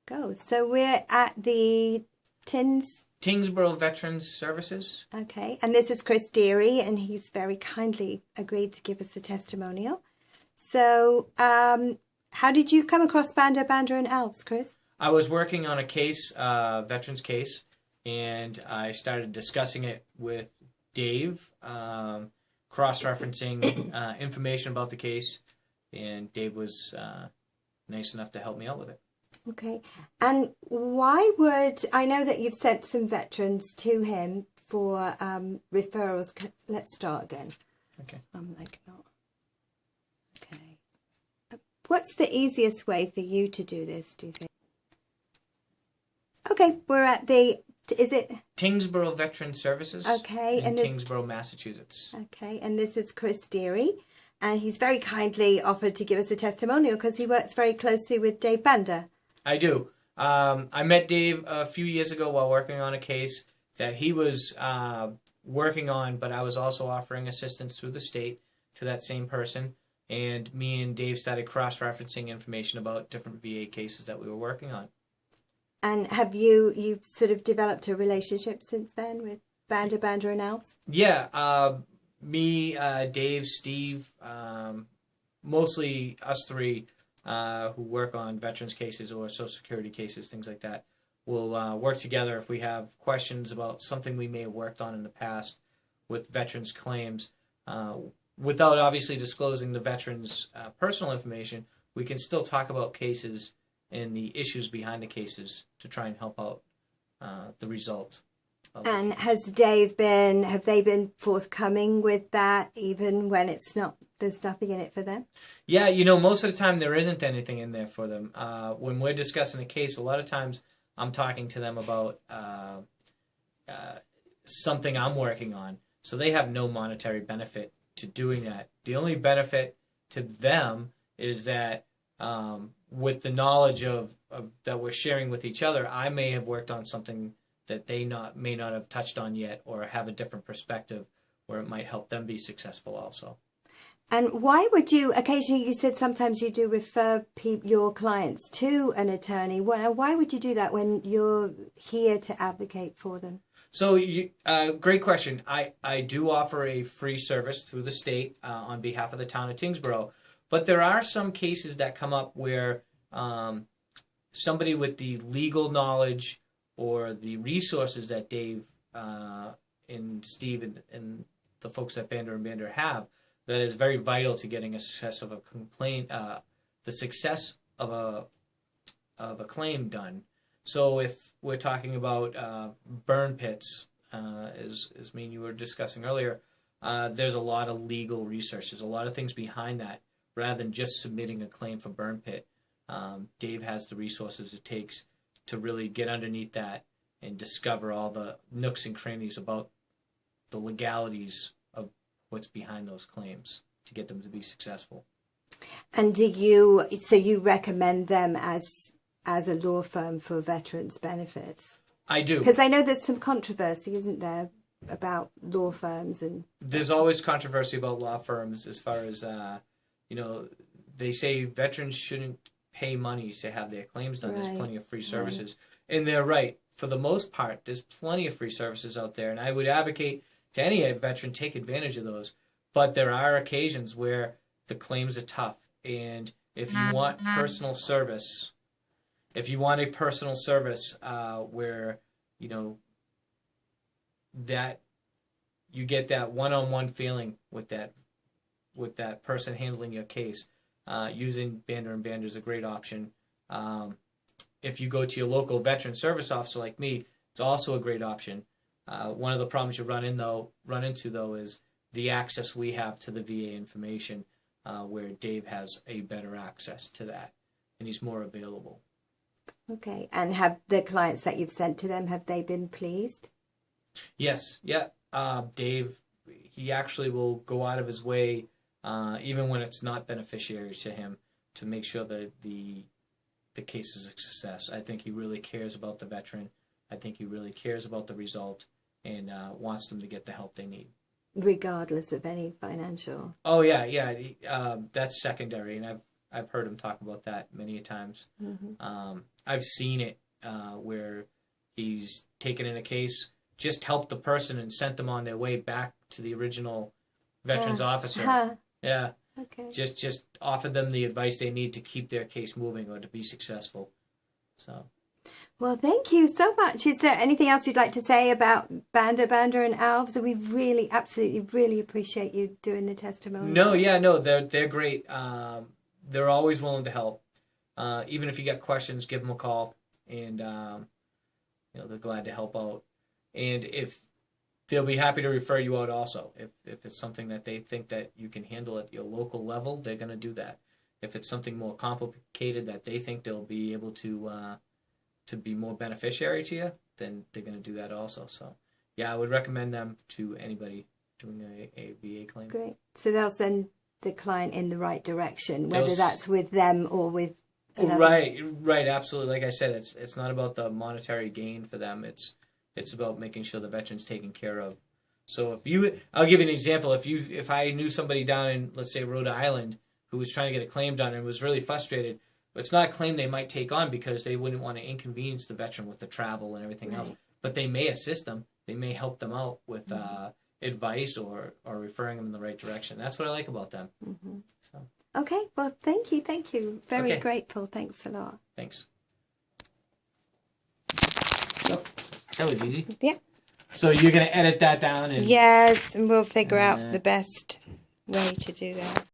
go. So we're at the Tynsgboro Veterans Services. Okay, and this is Chris Dery, and he's very kindly agreed to give us a testimonial. So, how did you come across Bander Bander and Alves, Chris? I was working on a case, veterans case, and I started discussing it with Dave, cross-referencing information about the case, and Dave was nice enough to help me out with it. Okay, and why would, I know that you've sent some veterans to him for referrals. Let's start again. Okay. Okay. What's the easiest way for you to do this, do you think? Okay, we're at the, is it? Tynsgboro Veterans Services. Okay. In Tynsgboro, Massachusetts. Okay, and this is Chris Dery, and he's very kindly offered to give us a testimonial because he works very closely with Dave Bander. I do. I met Dave a few years ago while working on a case that he was working on, but I was also offering assistance through the state to that same person. And me and Dave started cross-referencing information about different VA cases that we were working on. And have you've sort of developed a relationship since then with Bander Bander and Alves? Yeah, me, Dave, Steve, mostly us three who work on veterans cases or Social Security cases, things like that. We'll work together if we have questions about something we may have worked on in the past with veterans claims. Without obviously disclosing the veterans' personal information, we can still talk about cases and the issues behind the cases to try and help out the result. And have they been forthcoming with that even when there's nothing in it for them? Yeah, most of the time there isn't anything in there for them. When we're discussing a case, a lot of times I'm talking to them about something I'm working on. So they have no monetary benefit to doing that. The only benefit to them is that with the knowledge of that we're sharing with each other, I may have worked on something that they may not have touched on yet, or have a different perspective where it might help them be successful also. And why would you, occasionally you said sometimes you do refer your clients to an attorney. Why would you do that when you're here to advocate for them? So, great question. I do offer a free service through the state on behalf of the town of Tynsgboro. But there are some cases that come up where somebody with the legal knowledge or the resources that Dave and Steve and the folks at Bander and Bander have, that is very vital to getting a success of a complaint, the success of a claim done. So if we're talking about burn pits, as me and you were discussing earlier, there's a lot of legal research. There's a lot of things behind that. Rather than just submitting a claim for burn pit, Dave has the resources it takes to really get underneath that and discover all the nooks and crannies about the legalities of what's behind those claims to get them to be successful. And so you recommend them as a law firm for veterans benefits? I do. Because I know there's some controversy, isn't there, about law firms? And there's always controversy about law firms as far as, they say veterans shouldn't pay money to have their claims done. Right. There's plenty of free services. Right. And they're right. For the most part, there's plenty of free services out there. And I would advocate to any veteran, take advantage of those. But there are occasions where the claims are tough. And if you want personal service, where, that you get that one-on-one feeling with that person handling your case, using Bander and Bander is a great option. If you go to your local veteran service officer like me, it's also a great option. One of the problems you run into though is the access we have to the VA information, where Dave has a better access to that, and he's more available. Okay, and have the clients that you've sent to them, have they been pleased? Yes, yeah. Dave, he actually will go out of his way, even when it's not beneficiary to him, to make sure that the case is a success. I think he really cares about the veteran. I think he really cares about the result and wants them to get the help they need. Regardless of any financial. Oh yeah. That's secondary, and I've heard him talk about that many times. I've seen it where he's taken in a case, just helped the person and sent them on their way back to the original veterans officer. Yeah. Okay. Just offered them the advice they need to keep their case moving or to be successful. So. Well, thank you so much. Is there anything else you'd like to say about Bander Bander and Alves? We really, absolutely, really appreciate you doing the testimony. No, they're great. They're always willing to help. Even if you got questions, give them a call, and they're glad to help out. And if they'll be happy to refer you out also. If it's something that they think that you can handle at your local level, they're going to do that. If it's something more complicated that they think they'll be able to be more beneficiary to you, then they're going to do that also. So, yeah, I would recommend them to anybody doing a VA claim. Great. So they'll send the client in the right direction, whether that's with them or with another. Right, absolutely. Like I said, it's not about the monetary gain for them. It's about making sure the veteran's taken care of. So I'll give you an example. If I knew somebody down in, let's say, Rhode Island who was trying to get a claim done and was really frustrated, it's not a claim they might take on because they wouldn't want to inconvenience the veteran with the travel and everything else. But they may assist them. They may help them out with advice or referring them in the right direction. That's what I like about them. So. Okay, well, thank you. Very grateful. Thanks a lot. Thanks. Oh, that was easy. Yeah. So you're going to edit that down? Yes, and we'll figure out the best way to do that.